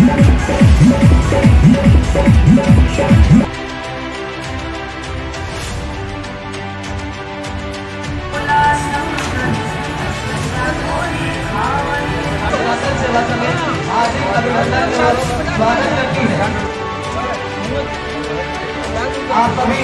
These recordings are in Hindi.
स्वागत करती है आप सभी।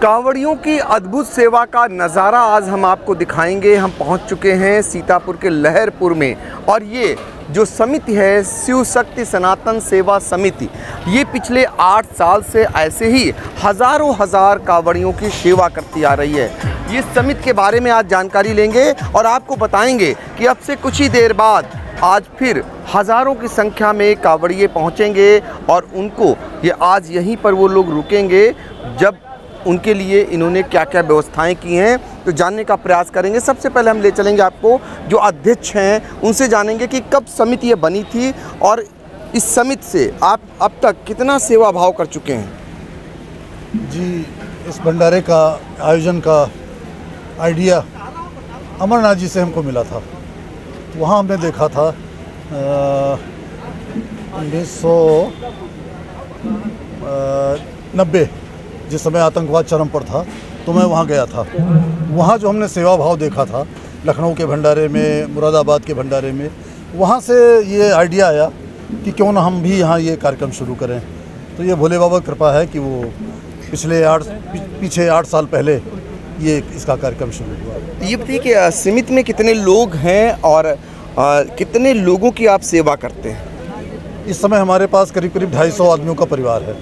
कांवड़ियों की अद्भुत सेवा का नज़ारा आज हम आपको दिखाएंगे। हम पहुंच चुके हैं सीतापुर के लहरपुर में, और ये जो समिति है शिव शक्ति सनातन सेवा समिति, ये पिछले 8 साल से ऐसे ही हजार कांवड़ियों की सेवा करती आ रही है। ये समिति के बारे में आज जानकारी लेंगे और आपको बताएंगे कि अब से कुछ ही देर बाद आज फिर हज़ारों की संख्या में कांवड़िये पहुंचेंगे और उनको ये आज यहीं पर वो लोग रुकेंगे, जब उनके लिए इन्होंने क्या क्या व्यवस्थाएं की हैं तो जानने का प्रयास करेंगे। सबसे पहले हम ले चलेंगे आपको जो अध्यक्ष हैं, उनसे जानेंगे कि कब समिति ये बनी थी और इस समिति से आप अब तक कितना सेवा भाव कर चुके हैं। जी, इस भंडारे का आयोजन का आइडिया अमरनाथ जी से हमको मिला था। वहाँ हमने देखा था 1990 जिस समय आतंकवाद चरम पर था, तो मैं वहाँ गया था। वहाँ जो हमने सेवा भाव देखा था लखनऊ के भंडारे में, मुरादाबाद के भंडारे में, वहाँ से ये आइडिया आया कि क्यों ना हम भी यहाँ ये कार्यक्रम शुरू करें। तो ये भोले बाबा की कृपा है कि वो पीछे 8 साल पहले ये इसका कार्यक्रम शुरू हुआ। ये बताइए कि समिति में कितने लोग हैं और कितने लोगों की आप सेवा करते हैं। इस समय हमारे पास करीब 250 आदमियों का परिवार है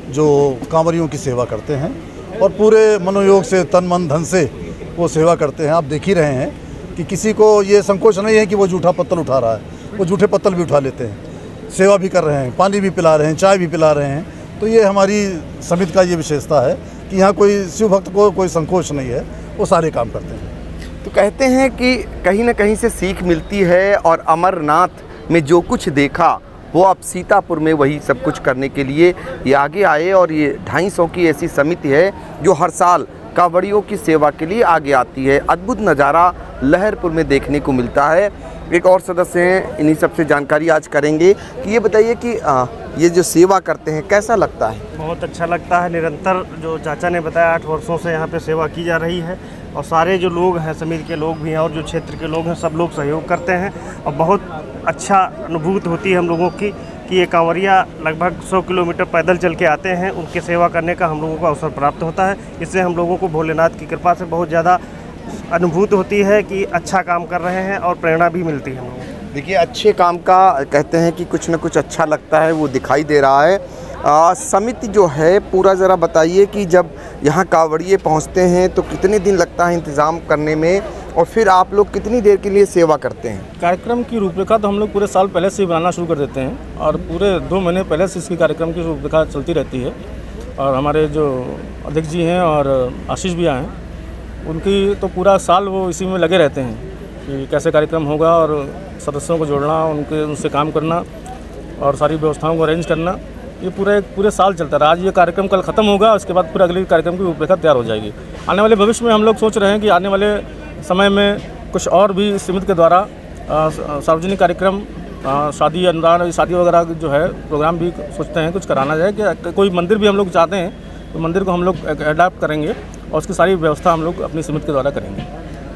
जो कांवरियों की सेवा करते हैं और पूरे मनोयोग से, तन मन धन से वो सेवा करते हैं। आप देख ही रहे हैं कि किसी को ये संकोच नहीं है कि वो जूठा पत्तल उठा रहा है, वो जूठे पत्तल भी उठा लेते हैं, सेवा भी कर रहे हैं, पानी भी पिला रहे हैं, चाय भी पिला रहे हैं। तो ये हमारी समिति का ये विशेषता है कि यहाँ कोई शिव भक्त को कोई संकोच नहीं है, वो सारे काम करते हैं। तो कहते हैं कि कहीं ना कहीं से सीख मिलती है और अमरनाथ में जो कुछ देखा वो अब सीतापुर में वही सब कुछ करने के लिए ये आगे आए, और ये 250 की ऐसी समिति है जो हर साल कांवड़ियों की सेवा के लिए आगे आती है। अद्भुत नज़ारा लहरपुर में देखने को मिलता है। एक और सदस्य हैं, इन्हीं सबसे जानकारी आज करेंगे कि ये बताइए कि ये जो सेवा करते हैं कैसा लगता है। बहुत अच्छा लगता है। निरंतर जो चाचा ने बताया 8 वर्षों से यहाँ पे सेवा की जा रही है, और सारे जो लोग हैं समिति के लोग भी हैं और जो क्षेत्र के लोग हैं सब लोग सहयोग करते हैं, और बहुत अच्छा अनुभूति होती है हम लोगों की कि ये कांवरिया लगभग 100 किलोमीटर पैदल चल के आते हैं, उनकी सेवा करने का हम लोगों को अवसर प्राप्त होता है। इससे हम लोगों को भोलेनाथ की कृपा से बहुत ज़्यादा अनुभूति होती है कि अच्छा काम कर रहे हैं और प्रेरणा भी मिलती है हम लोगों को। देखिए, अच्छे काम का कहते हैं कि कुछ न कुछ अच्छा लगता है, वो दिखाई दे रहा है। समिति जो है पूरा ज़रा बताइए कि जब यहाँ कांवड़िये पहुँचते हैं तो कितने दिन लगता है इंतज़ाम करने में, और फिर आप लोग कितनी देर के लिए सेवा करते हैं। कार्यक्रम की रूपरेखा तो हम लोग पूरे साल पहले से बनाना शुरू कर देते हैं, और पूरे 2 महीने पहले से इसकी कार्यक्रम की रूपरेखा चलती रहती है। और हमारे जो अध्यक्ष जी हैं और आशीष भैया हैं, उनकी तो पूरा साल वो इसी में लगे रहते हैं कि कैसे कार्यक्रम होगा, और सदस्यों को जोड़ना, उनसे काम करना और सारी व्यवस्थाओं को अरेंज करना, ये पूरे साल चलता रहा। आज ये कार्यक्रम कल ख़त्म होगा, उसके बाद पूरे अगले कार्यक्रम की रूपरेखा तैयार हो जाएगी। आने वाले भविष्य में हम लोग सोच रहे हैं कि आने वाले समय में कुछ और भी समिति के द्वारा सार्वजनिक कार्यक्रम, शादी अनुदान, शादी वगैरह जो है प्रोग्राम भी सोचते हैं कुछ कराना जाए। कि कोई मंदिर भी हम लोग चाहते हैं तो मंदिर को हम लोग अडॉप्ट करेंगे और उसकी सारी व्यवस्था हम लोग अपनी समिति के द्वारा करेंगे।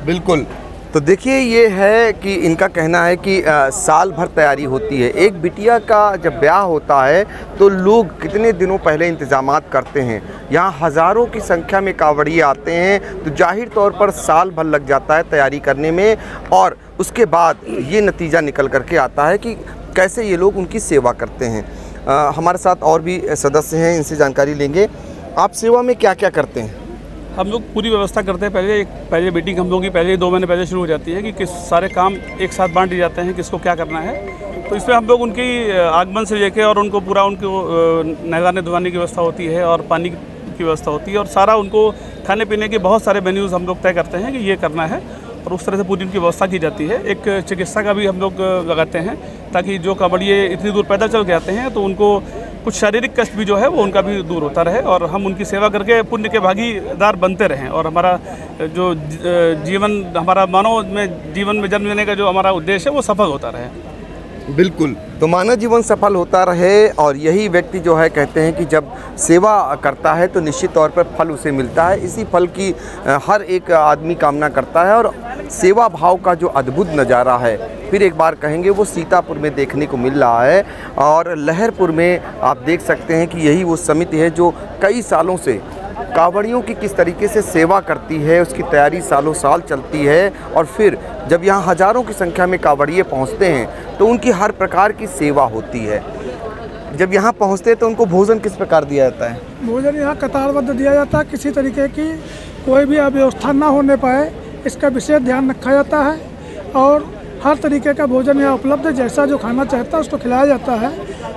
बिल्कुल। तो देखिए, ये है कि इनका कहना है कि साल भर तैयारी होती है। एक बिटिया का जब ब्याह होता है तो लोग कितने दिनों पहले इंतजामात करते हैं। यहाँ हज़ारों की संख्या में कांवड़िये आते हैं, तो जाहिर तौर पर साल भर लग जाता है तैयारी करने में, और उसके बाद ये नतीजा निकल करके आता है कि कैसे ये लोग उनकी सेवा करते हैं। हमारे साथ और भी सदस्य हैं, इनसे जानकारी लेंगे। आप सेवा में क्या क्या करते हैं। हम लोग पूरी व्यवस्था करते हैं। पहले मीटिंग हम लोगों की पहले 2 महीने पहले शुरू हो जाती है कि किस सारे काम एक साथ बांट दिए जाते हैं, किसको क्या करना है। तो इसमें हम लोग उनकी आगमन से लेकर और उनको पूरा उनको नहलाने धुलाने की व्यवस्था होती है और पानी की व्यवस्था होती है, और सारा उनको खाने पीने के बहुत सारे मेन्यूज़ हम लोग तय करते हैं कि ये करना है, और उस तरह से पूरी उनकी व्यवस्था की जाती है। एक चिकित्सा का भी हम लोग लगाते हैं ताकि जो कांवड़िए इतनी दूर पैदल चल के आते हैं तो उनको कुछ शारीरिक कष्ट भी जो है वो उनका भी दूर होता रहे और हम उनकी सेवा करके पुण्य के भागीदार बनते रहें और हमारा जो जीवन, हमारा मानव में जीवन में जन्म लेने का जो हमारा उद्देश्य है वो सफल होता रहे। बिल्कुल, तो मानव जीवन सफल होता रहे और यही व्यक्ति जो है कहते हैं कि जब सेवा करता है तो निश्चित तौर पर फल उसे मिलता है। इसी फल की हर एक आदमी कामना करता है और सेवा भाव का जो अद्भुत नज़ारा है फिर एक बार कहेंगे वो सीतापुर में देखने को मिल रहा है। और लहरपुर में आप देख सकते हैं कि यही वो समिति है जो कई सालों से कांवड़ियों की किस तरीके से सेवा करती है, उसकी तैयारी सालों साल चलती है और फिर जब यहाँ हज़ारों की संख्या में कांवड़िए पहुँचते हैं तो उनकी हर प्रकार की सेवा होती है। जब यहाँ पहुँचते हैं तो उनको भोजन किस प्रकार दिया जाता है? भोजन यहाँ कतारबद्ध दिया जाता है, किसी तरीके की कोई भी अव्यवस्था ना होने पाए इसका विशेष ध्यान रखा जाता है और हर तरीके का भोजन यहाँ उपलब्ध है, जैसा जो खाना चाहता है उसको खिलाया जाता है।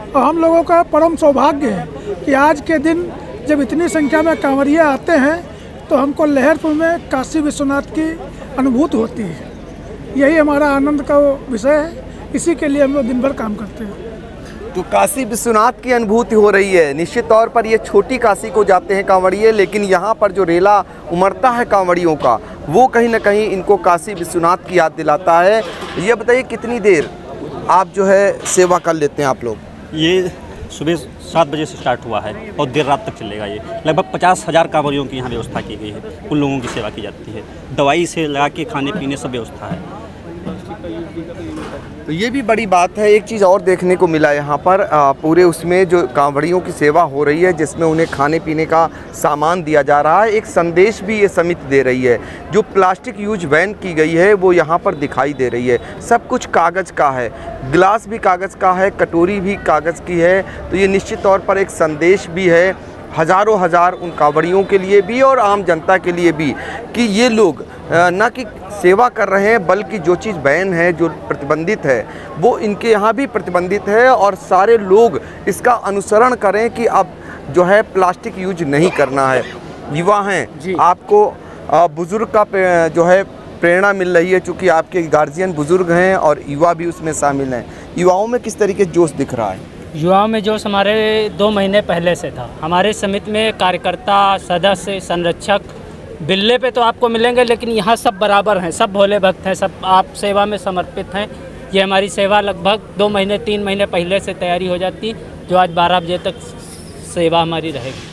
और हम लोगों का परम सौभाग्य है कि आज के दिन जब इतनी संख्या में कांवड़िए आते हैं तो हमको लहरपुर में काशी विश्वनाथ की अनुभूति होती है। यही हमारा आनंद का विषय है, इसी के लिए हम लोग दिन भर काम करते हैं। तो काशी विश्वनाथ की अनुभूति हो रही है। निश्चित तौर पर ये छोटी काशी को जाते हैं कांवड़िए, लेकिन यहाँ पर जो रेला उमड़ता है कांवड़ियों का वो कहीं ना कहीं इनको काशी विश्वनाथ की याद दिलाता है। ये बताइए कितनी देर आप जो है सेवा कर लेते हैं आप लोग? ये सुबह 7 बजे से स्टार्ट हुआ है और देर रात तक चलेगा। ये लगभग 50,000 कांवड़ियों की यहाँ व्यवस्था की गई है, उन लोगों की सेवा की जाती है, दवाई से लगा के खाने पीने सब व्यवस्था है। तो ये भी बड़ी बात है। एक चीज़ और देखने को मिला यहाँ पर पूरे उसमें जो कांवड़ियों की सेवा हो रही है जिसमें उन्हें खाने पीने का सामान दिया जा रहा है, एक संदेश भी ये समिति दे रही है। जो प्लास्टिक यूज बैन की गई है वो यहाँ पर दिखाई दे रही है। सब कुछ कागज़ का है, गिलास भी कागज़ का है, कटोरी भी कागज़ की है। तो ये निश्चित तौर पर एक संदेश भी है हज़ारों हज़ार उन कांवड़ियों के लिए भी और आम जनता के लिए भी कि ये लोग ना कि सेवा कर रहे हैं बल्कि जो चीज़ बैन है, जो प्रतिबंधित है वो इनके यहाँ भी प्रतिबंधित है और सारे लोग इसका अनुसरण करें कि अब जो है प्लास्टिक यूज नहीं करना है। युवा हैं, आपको बुज़ुर्ग का जो है प्रेरणा मिल रही है, चूँकि आपके गार्जियन बुज़ुर्ग हैं और युवा भी उसमें शामिल हैं। युवाओं में किस तरीके जोश दिख रहा है? युवाओं में जोश हमारे 2 महीने पहले से था। हमारे समिति में कार्यकर्ता, सदस्य, संरक्षक बिल्ले पे तो आपको मिलेंगे, लेकिन यहाँ सब बराबर हैं, सब भोले भक्त हैं, सब आप सेवा में समर्पित हैं। ये हमारी सेवा लगभग 2 महीने 3 महीने पहले से तैयारी हो जाती, जो आज 12 बजे तक सेवा हमारी रहेगी।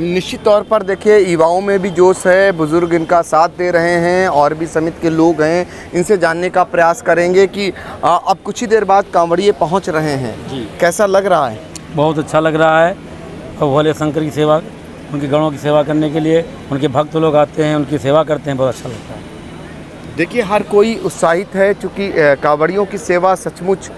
निश्चित तौर पर देखिए युवाओं में भी जोश है, बुज़ुर्ग इनका साथ दे रहे हैं और भी समिति के लोग हैं। इनसे जानने का प्रयास करेंगे कि अब कुछ ही देर बाद कांवड़िए पहुंच रहे हैं जी, कैसा लग रहा है? बहुत अच्छा लग रहा है। और भोले शंकर की सेवा, उनके गणों की सेवा करने के लिए उनके भक्त लोग आते हैं, उनकी सेवा करते हैं, बहुत अच्छा लगता है। देखिए हर कोई उत्साहित है, चूँकि कांवड़ियों की सेवा सचमुच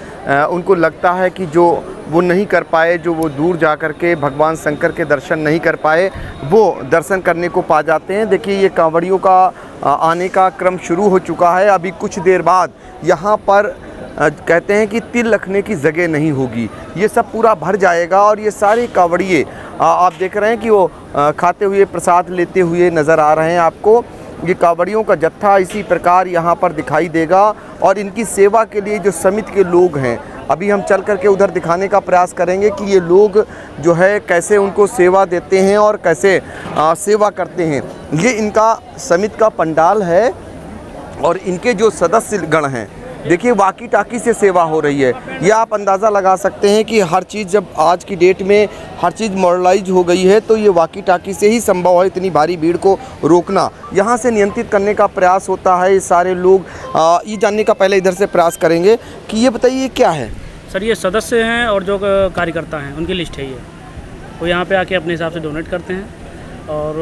उनको लगता है कि जो वो नहीं कर पाए, जो वो दूर जा कर के भगवान शंकर के दर्शन नहीं कर पाए, वो दर्शन करने को पा जाते हैं। देखिए ये कांवड़ियों का आने का क्रम शुरू हो चुका है। अभी कुछ देर बाद यहाँ पर कहते हैं कि तिल रखने की जगह नहीं होगी, ये सब पूरा भर जाएगा और ये सारे कांवड़िए आप देख रहे हैं कि वो खाते हुए प्रसाद लेते हुए नज़र आ रहे हैं आपको। ये कांवड़ियों का जत्था इसी प्रकार यहाँ पर दिखाई देगा और इनकी सेवा के लिए जो समिति के लोग हैं, अभी हम चल करके उधर दिखाने का प्रयास करेंगे कि ये लोग जो है कैसे उनको सेवा देते हैं और कैसे सेवा करते हैं। ये इनका समिति का पंडाल है और इनके जो सदस्य गण हैं, देखिए वाकी टाकी से सेवा हो रही है। ये आप अंदाज़ा लगा सकते हैं कि हर चीज़ जब आज की डेट में हर चीज़ मॉडर्नाइज हो गई है तो ये वाकी टाकी से ही संभव है इतनी भारी भीड़ को रोकना। यहाँ से नियंत्रित करने का प्रयास होता है। ये सारे लोग ये जानने का पहले इधर से प्रयास करेंगे कि ये बताइए क्या है? सर ये सदस्य हैं और जो कार्यकर्ता हैं उनकी लिस्ट है। ये वो यहाँ पे आके अपने हिसाब से डोनेट करते हैं और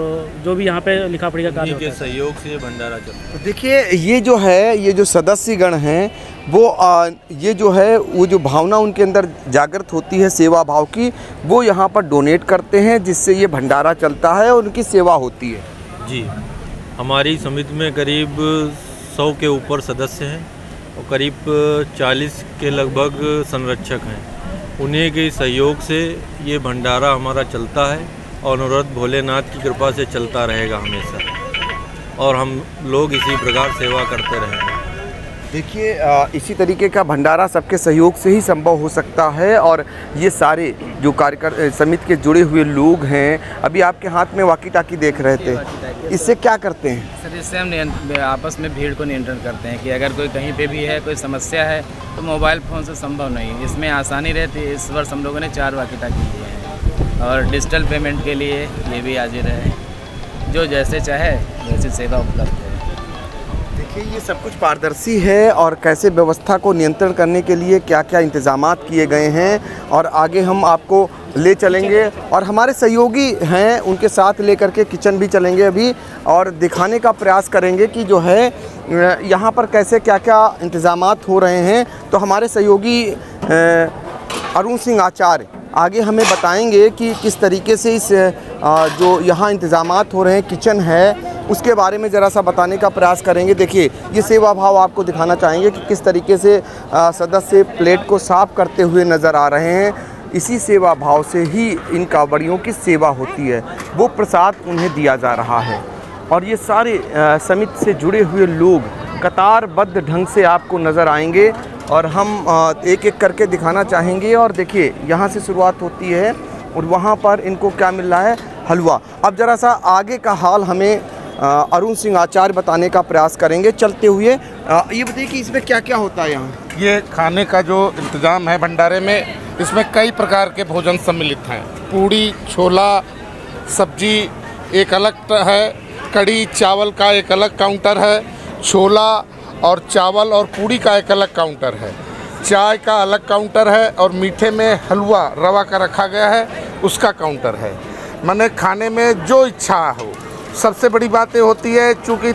जो भी यहाँ पे लिखा पढ़ी का कार्य होता है, सहयोग से भंडारा चलता है। तो देखिए ये जो है, ये जो सदस्यगण हैं वो ये जो है वो जो भावना उनके अंदर जागृत होती है सेवा भाव की, वो यहाँ पर डोनेट करते हैं जिससे ये भंडारा चलता है और उनकी सेवा होती है। जी, हमारी समिति में करीब 100 के ऊपर सदस्य हैं और करीब 40 के लगभग संरक्षक हैं। उन्हीं के सहयोग से ये भंडारा हमारा चलता है और अनुरुद्ध भोलेनाथ की कृपा से चलता रहेगा हमेशा और हम लोग इसी प्रकार सेवा करते रहेंगे। देखिए इसी तरीके का भंडारा सबके सहयोग से ही संभव हो सकता है। और ये सारे जो कार्यकर समिति के जुड़े हुए लोग हैं, अभी आपके हाथ में वाकी टाकी देख रहे थे, इससे क्या करते हैं? सर, इससे हम आपस में भीड़ को नियंत्रण करते हैं कि अगर कोई कहीं पे भी है, कोई समस्या है, तो मोबाइल फ़ोन से संभव नहीं है, इसमें आसानी रहती है। इस वर्ष हम लोगों ने 4 वाकी टाकी लिए हैं और डिजिटल पेमेंट के लिए ये भी हाजिर है, जो जैसे चाहे वैसी सेवा उपलब्ध है। देखिए ये सब कुछ पारदर्शी है और कैसे व्यवस्था को नियंत्रण करने के लिए क्या क्या इंतजामात किए गए हैं और आगे हम आपको ले चलेंगे और हमारे सहयोगी हैं उनके साथ लेकर के किचन भी चलेंगे अभी और दिखाने का प्रयास करेंगे कि जो है यहाँ पर कैसे क्या क्या इंतजामात हो रहे हैं। तो हमारे सहयोगी अरुण सिंह आचार्य आगे हमें बताएंगे कि किस तरीके से इस जो यहाँ इंतजामात हो रहे हैं, किचन है, उसके बारे में ज़रा सा बताने का प्रयास करेंगे। देखिए ये सेवा भाव आपको दिखाना चाहेंगे कि किस तरीके से सदस्य प्लेट को साफ़ करते हुए नज़र आ रहे हैं। इसी सेवा भाव से ही इन कांवड़ियों की सेवा होती है, वो प्रसाद उन्हें दिया जा रहा है। और ये सारे समिति से जुड़े हुए लोग कतारबद्ध ढंग से आपको नज़र आएंगे और हम एक एक करके दिखाना चाहेंगे। और देखिए यहाँ से शुरुआत होती है और वहाँ पर इनको क्या मिल रहा है, हलवा। अब ज़रा सा आगे का हाल हमें अरुण सिंह आचार्य बताने का प्रयास करेंगे चलते हुए। ये बताइए कि इसमें क्या क्या होता है यहाँ? ये खाने का जो इंतज़ाम है भंडारे में, इसमें कई प्रकार के भोजन सम्मिलित हैं। पूड़ी, छोला, सब्जी एक अलग है, कढ़ी चावल का एक अलग काउंटर है, छोला और चावल और पूड़ी का एक अलग काउंटर है, चाय का अलग काउंटर है और मीठे में हलवा रवा का रखा गया है, उसका काउंटर है। माने खाने में जो इच्छा हो। सबसे बड़ी बात ये होती है, चूँकि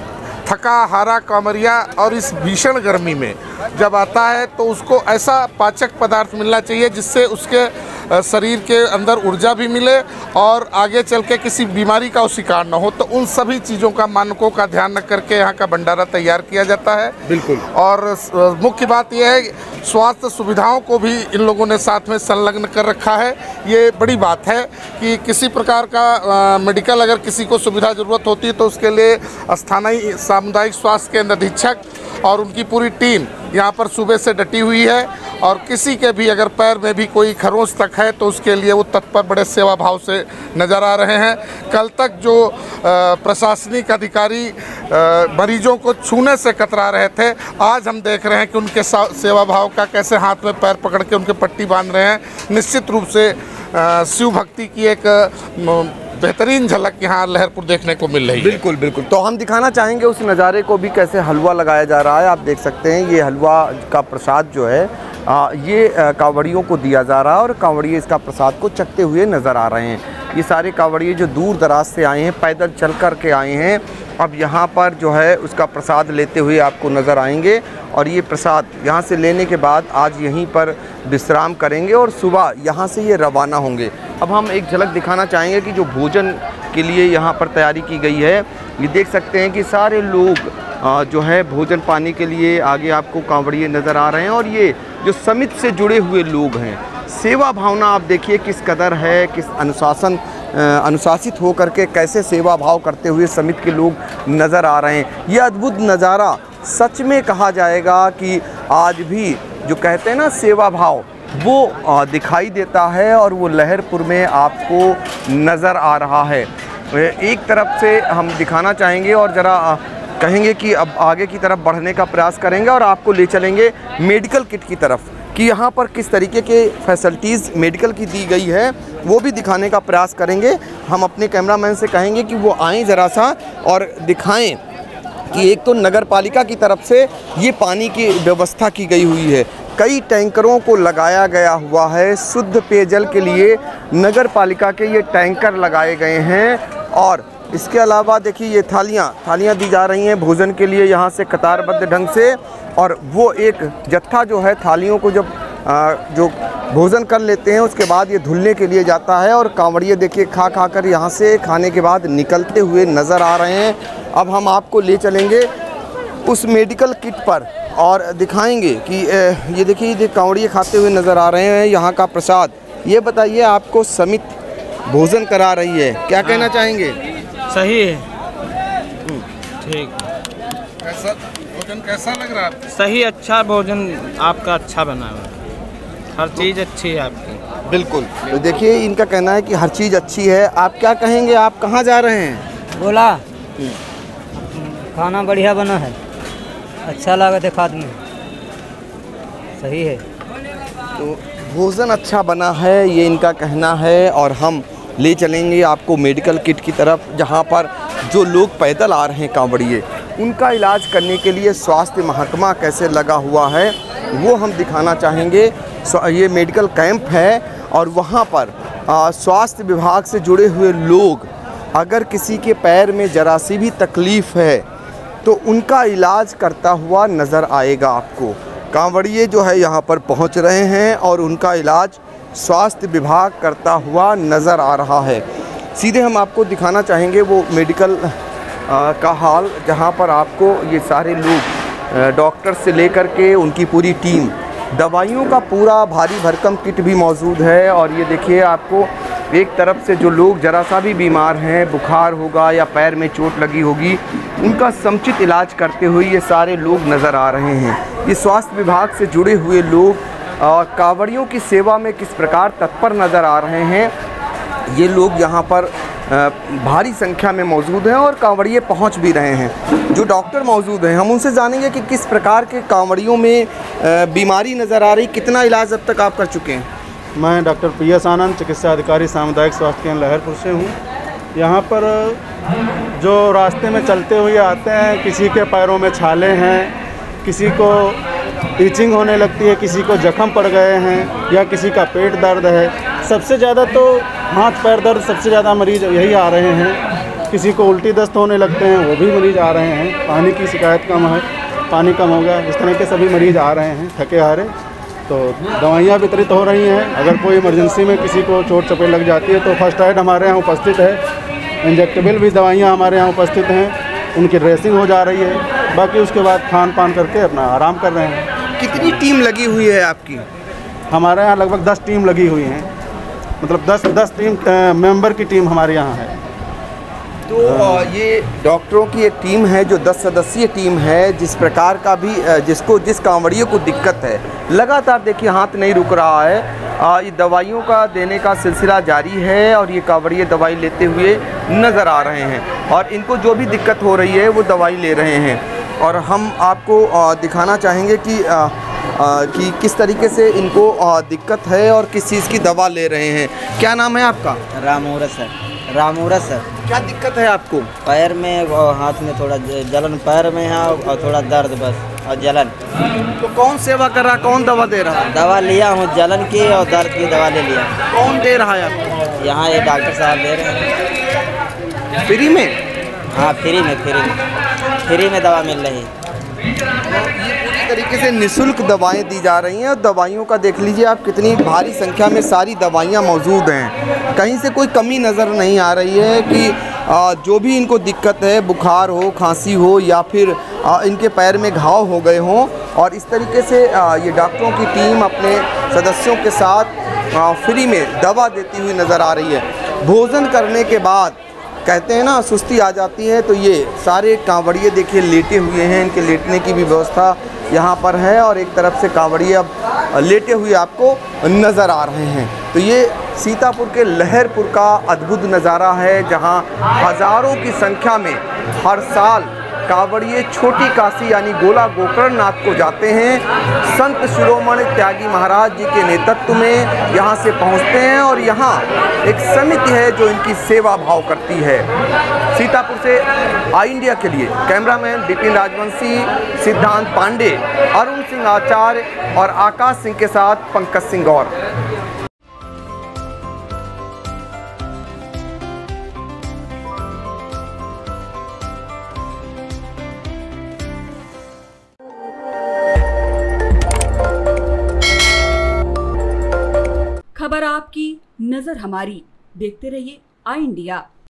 थका हारा कांवरिया और इस भीषण गर्मी में जब आता है तो उसको ऐसा पाचक पदार्थ मिलना चाहिए जिससे उसके शरीर के अंदर ऊर्जा भी मिले और आगे चल के किसी बीमारी का शिकार न हो। तो उन सभी चीज़ों का मानकों का ध्यान रख करके यहाँ का भंडारा तैयार किया जाता है। बिल्कुल। और मुख्य बात यह है, स्वास्थ्य सुविधाओं को भी इन लोगों ने साथ में संलग्न कर रखा है। ये बड़ी बात है कि किसी प्रकार का मेडिकल अगर किसी को सुविधा ज़रूरत होती है तो उसके लिए स्थानीय सामुदायिक स्वास्थ्य केंद्र अधीक्षक और उनकी पूरी टीम यहाँ पर सुबह से डटी हुई है। और किसी के भी अगर पैर में भी कोई खरोंच तक है तो उसके लिए वो तत्पर बड़े सेवा भाव से नज़र आ रहे हैं। कल तक जो प्रशासनिक अधिकारी मरीजों को छूने से कतरा रहे थे, आज हम देख रहे हैं कि उनके सेवा भाव का कैसे हाथ में पैर पकड़ के उनके पट्टी बांध रहे हैं। निश्चित रूप से शिव भक्ति की एक बेहतरीन झलक यहाँ लहरपुर देखने को मिल रही है। बिल्कुल बिल्कुल। तो हम दिखाना चाहेंगे उस नज़ारे को भी, कैसे हलवा लगाया जा रहा है। आप देख सकते हैं ये हलवा का प्रसाद जो है ये कांवड़ियों को दिया जा रहा है और कांवड़िये इसका प्रसाद को चखते हुए नज़र आ रहे हैं। ये सारे कांवड़िये जो दूर दराज से आए हैं, पैदल चल कर के आए हैं, अब यहाँ पर जो है उसका प्रसाद लेते हुए आपको नज़र आएंगे। और ये प्रसाद यहाँ से लेने के बाद आज यहीं पर विश्राम करेंगे और सुबह यहाँ से ये रवाना होंगे। अब हम एक झलक दिखाना चाहेंगे कि जो भोजन के लिए यहाँ पर तैयारी की गई है, ये देख सकते हैं कि सारे लोग जो है भोजन पाने के लिए आगे आपको कांवड़िये नज़र आ रहे हैं। और ये जो समिति से जुड़े हुए लोग हैं, सेवा भावना आप देखिए किस कदर है, किस अनुशासित हो करके कैसे सेवा भाव करते हुए समिति के लोग नज़र आ रहे हैं। ये अद्भुत नज़ारा सच में कहा जाएगा कि आज भी जो कहते हैं ना सेवा भाव, वो दिखाई देता है और वो लहरपुर में आपको नज़र आ रहा है। एक तरफ से हम दिखाना चाहेंगे और ज़रा कहेंगे कि अब आगे की तरफ बढ़ने का प्रयास करेंगे और आपको ले चलेंगे मेडिकल किट की तरफ कि यहाँ पर किस तरीके के फैसिलिटीज़ मेडिकल की दी गई है, वो भी दिखाने का प्रयास करेंगे। हम अपने कैमरामैन से कहेंगे कि वो आएँ ज़रा सा और दिखाएं कि एक तो नगर पालिका की तरफ से ये पानी की व्यवस्था की गई हुई है, कई टैंकरों को लगाया गया हुआ है। शुद्ध पेयजल के लिए नगर पालिका के ये टैंकर लगाए गए हैं। और इसके अलावा देखिए ये थालियाँ दी जा रही हैं भोजन के लिए यहाँ से कतारबद्ध ढंग से। और वो एक जत्था जो है थालियों को जब जो भोजन कर लेते हैं उसके बाद ये धुलने के लिए जाता है और कांवड़िये देखिए खा कर यहाँ से खाने के बाद निकलते हुए नज़र आ रहे हैं। अब हम आपको ले चलेंगे उस मेडिकल किट पर और दिखाएंगे कि ये देखिए ये कांवड़िये खाते हुए नज़र आ रहे हैं यहाँ का प्रसाद। ये बताइए, आपको समिति भोजन करा रही है, क्या कहना चाहेंगे? सही है, ठीक। कैसा भोजन कैसा लग रहा है? सही, अच्छा भोजन आपका अच्छा बना हुआ है, हर चीज़ अच्छी है आपकी। बिल्कुल। तो देखिए इनका कहना है कि हर चीज़ अच्छी है। आप क्या कहेंगे, आप कहाँ जा रहे हैं? बोला खाना बढ़िया बना है, अच्छा लगा देखा आदमी, सही है। तो भोजन अच्छा बना है ये इनका कहना है। और हम ले चलेंगे आपको मेडिकल किट की तरफ, जहाँ पर जो लोग पैदल आ रहे हैं कांवड़िए, उनका इलाज करने के लिए स्वास्थ्य महकमा कैसे लगा हुआ है वो हम दिखाना चाहेंगे। ये मेडिकल कैंप है और वहाँ पर स्वास्थ्य विभाग से जुड़े हुए लोग, अगर किसी के पैर में ज़रा सी भी तकलीफ़ है तो उनका इलाज करता हुआ नज़र आएगा आपको। कांवड़िए जो है यहाँ पर पहुँच रहे हैं और उनका इलाज स्वास्थ्य विभाग करता हुआ नज़र आ रहा है। सीधे हम आपको दिखाना चाहेंगे वो मेडिकल का हाल, जहाँ पर आपको ये सारे लोग डॉक्टर से लेकर के उनकी पूरी टीम, दवाइयों का पूरा भारी भरकम किट भी मौजूद है। और ये देखिए आपको एक तरफ से जो लोग ज़रा सा भी बीमार हैं, बुखार होगा या पैर में चोट लगी होगी, उनका समुचित इलाज करते हुए ये सारे लोग नज़र आ रहे हैं। ये स्वास्थ्य विभाग से जुड़े हुए लोग कांवड़ियों की सेवा में किस प्रकार तत्पर नज़र आ रहे हैं। ये लोग यहाँ पर भारी संख्या में मौजूद हैं और कांवड़िए पहुँच भी रहे हैं। जो डॉक्टर मौजूद हैं हम उनसे जानेंगे कि किस प्रकार के कांवड़ियों में बीमारी नज़र आ रही, कितना इलाज अब तक आप कर चुके हैं। मैं डॉक्टर PS आनंद, चिकित्सा अधिकारी सामुदायिक स्वास्थ्य केंद्र लहरपुर से हूँ। यहाँ पर जो रास्ते में चलते हुए आते हैं, किसी के पैरों में छाले हैं, किसी को ईचिंग होने लगती है, किसी को जख्म पड़ गए हैं या किसी का पेट दर्द है। सबसे ज़्यादा तो हाथ पैर दर्द, सबसे ज़्यादा मरीज़ यही आ रहे हैं। किसी को उल्टी दस्त होने लगते हैं, वो भी मरीज़ आ रहे हैं। पानी की शिकायत कम है, पानी कम हो गया, इस तरह के सभी मरीज़ आ रहे हैं थके हारे। तो दवाइयाँ वितरित हो रही हैं। अगर कोई इमरजेंसी में किसी को चोट चपेट लग जाती है तो फर्स्ट एड हमारे यहाँ उपस्थित है, इंजेक्टेबल भी दवाइयाँ हमारे यहाँ उपस्थित हैं, उनकी ड्रेसिंग हो जा रही है। बाकी उसके बाद खान पान करके अपना आराम कर रहे हैं। कितनी टीम लगी हुई है आपकी? हमारे यहाँ लगभग 10 टीम लगी हुई हैं, मतलब 10 टीम मेंबर की टीम हमारे यहाँ है। तो ये डॉक्टरों की एक टीम है जो 10 सदस्यीय टीम है। जिस प्रकार का भी जिस कांवड़ियों को दिक्कत है, लगातार देखिए हाथ नहीं रुक रहा है। ये दवाइयों का देने का सिलसिला जारी है और ये कांवड़िए दवाई लेते हुए नज़र आ रहे हैं और इनको जो भी दिक्कत हो रही है वो दवाई ले रहे हैं। और हम आपको दिखाना चाहेंगे कि किस तरीके से इनको दिक्कत है और किस चीज़ की दवा ले रहे हैं। क्या नाम है आपका? रामूरत सर। रामूरत सर। क्या दिक्कत है आपको? पैर में और हाथ में थोड़ा जलन पैर में है और थोड़ा दर्द बस और जलन। तो कौन सेवा कर रहा, कौन दवा दे रहा है? दवा लिया हूँ, जलन की और दर्द की दवा ले लिया। कौन दे रहा है आपको? यहाँ ये डॉक्टर साहब दे रहे हैं। फ्री में? हाँ फ्री में दवा मिल रही है। ये पूरी तरीके से निःशुल्क दवाएं दी जा रही हैं और दवाइयों का देख लीजिए आप, कितनी भारी संख्या में सारी दवाइयां मौजूद हैं। कहीं से कोई कमी नज़र नहीं आ रही है कि जो भी इनको दिक्कत है, बुखार हो, खांसी हो या फिर इनके पैर में घाव हो गए हों। और इस तरीके से ये डॉक्टरों की टीम अपने सदस्यों के साथ फ्री में दवा देती हुई नज़र आ रही है। भोजन करने के बाद कहते हैं ना सुस्ती आ जाती है, तो ये सारे कांवड़िए देखिए लेटे हुए हैं। इनके लेटने की भी व्यवस्था यहाँ पर है और एक तरफ से कांवड़िए अब लेटे हुए आपको नज़र आ रहे हैं। तो ये सीतापुर के लहरपुर का अद्भुत नज़ारा है, जहाँ हज़ारों की संख्या में हर साल कांवड़िए छोटी काशी यानी गोला गोकर्णनाथ को जाते हैं। संत शिरोमणि त्यागी महाराज जी के नेतृत्व में यहाँ से पहुँचते हैं और यहाँ एक समिति है जो इनकी सेवा भाव करती है। सीतापुर से आई इंडिया के लिए कैमरामैन विपिन राजवंशी, सिद्धांत पांडे, अरुण सिंह आचार्य और आकाश सिंह के साथ पंकज सिंह गौर। खबर आपकी, नजर हमारी। देखते रहिए आई इंडिया।